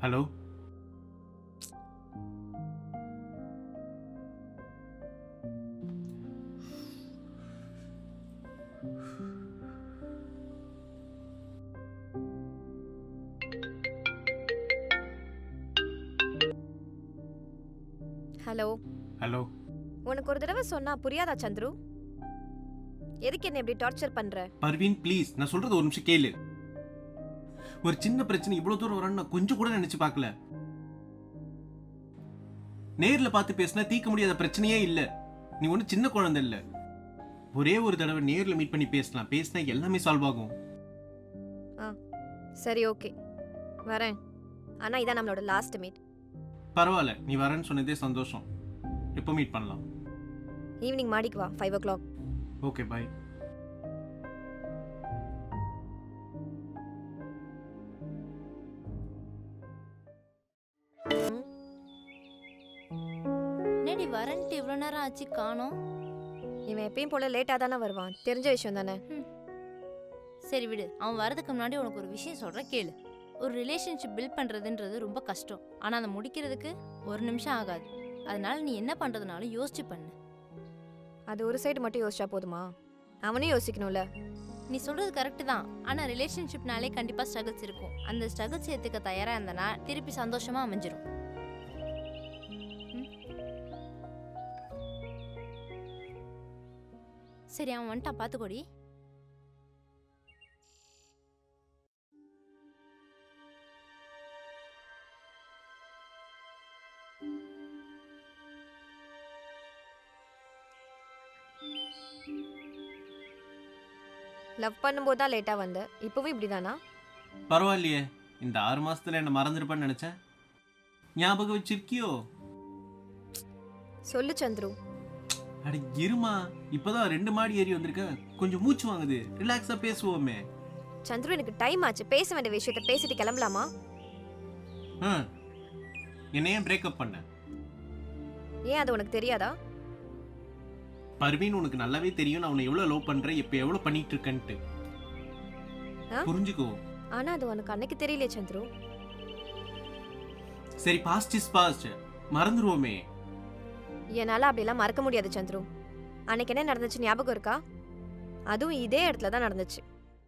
Hello, hello. Hello. உனக்கு ஒரு தடவை சொன்னா புரியாதா சந்துரு? எதுக்கு என்ன இப்படி டார்ச்சர் பண்ற? பர்வீன் ப்ளீஸ், நான் சொல்றது ஒரு நிமிஷம் கேளு. ஒரு சின்ன பிரச்சனை இவ்வளவு தூரம் வரணும் நான் கொஞ்சம் கூட நினைச்சு பார்க்கல. நேர்ல பார்த்து பேசினா தீர்க்க முடியாத பிரச்சனையே இல்ல. நீ ஒன்னும் சின்ன குழந்தை இல்ல. ஒரே ஒரு தடவை நேர்ல மீட் பண்ணி பேசலாம். பேசினா எல்லாமே சால்வ் ஆகும். சரி, ஓகே, வரேன். ஆனா இதான் நம்மளோட லாஸ்ட் மீட். பரவாயில்ல, நீ வரேன்னு சொன்னதே சந்தோஷம். எப்போ மீட் பண்ணலாம்? ஈவினிங் மாடிக்கு வா, 5 o'clock. Okay, bye. என்னடி வரன்ட்டு இவ்வளோ நேரம் ஆச்சு காணோம்? இவன் எப்பயும் போல லேட்டா தானே வருவான், தெரிஞ்ச விஷயம் தானே. சரி விடு, அவன் வரதுக்கு முன்னாடி உனக்கு ஒரு விஷயம் சொல்கிறேன் கேளு. ஒரு ரிலேஷன்ஷிப் பில்ட் பண்ணுறதுன்றது ரொம்ப கஷ்டம். ஆனால் அதை முடிக்கிறதுக்கு ஒரு நிமிஷம் ஆகாது. அதனால நீ என்ன பண்ணுறதுனாலும் யோசிச்சு பண்ணு. அது ஒரு சைடு மட்டும் யோசிச்சா போதுமா? அவனையும் யோசிக்கணும்ல. நீ சொல்கிறது கரெக்டு தான். ஆனால் ரிலேஷன்ஷிப்னாலே கண்டிப்பாக ஸ்ட்ரகிள்ஸ் இருக்கும். அந்த ஸ்ட்ரகிள்ஸ் ஏற்றுக்க தயாராக இருந்தனா திருப்பி சந்தோஷமாக அமைஞ்சிரும். சரி, அவன் வந்துட்டான், பார்த்துக்கோடி. லவ் பண்ணும்போது தான் லேட்டா வந்த, இப்பவும் இப்படிதானா? பரவாயில்லையே, இந்த 6 மாசத்துல என்ன மறந்துருப்பான்னு நினைச்சேன். ஞாபகம் வச்சிருக்கியோ? சொல்லு சந்துரு. அட இருமா, இப்பதான் 2 மாடி ஏறி வந்திருக்கேன். கொஞ்சம் மூச்சு வாங்குது, ரிலாக்ஸா பேசுவோமே. சந்துரு, எனக்கு டைம் ஆச்சு. பேச வேண்டிய விஷயத்த பேசிட்டு கிளம்பலாமா? என்ன ஏன் பிரேக்கப் பண்ண? ஏன் அது உனக்கு தெரியாதா? பர்வீன், உனக்கு நல்லாவே தெரியும் நான் உன்னை எவ்வளவு லவ் பண்றேன், இப்ப எவ்வளவு பண்ணிட்டு இருக்கேன்ட்டு. புரிஞ்சுக்கோ. ஆனா அது உனக்கு அன்னைக்கு தெரியலையே சந்துரு. சரி, பாஸ்ட் இஸ் பாஸ்ட், மறந்துருவோமே. என்னால அப்படிலாம் மறக்க முடியாது சந்துரு. அன்னைக்கு என்ன நடந்துச்சு ஞாபகம் இருக்கா? அதுவும் இதே இடத்துல தான் நடந்துச்சு.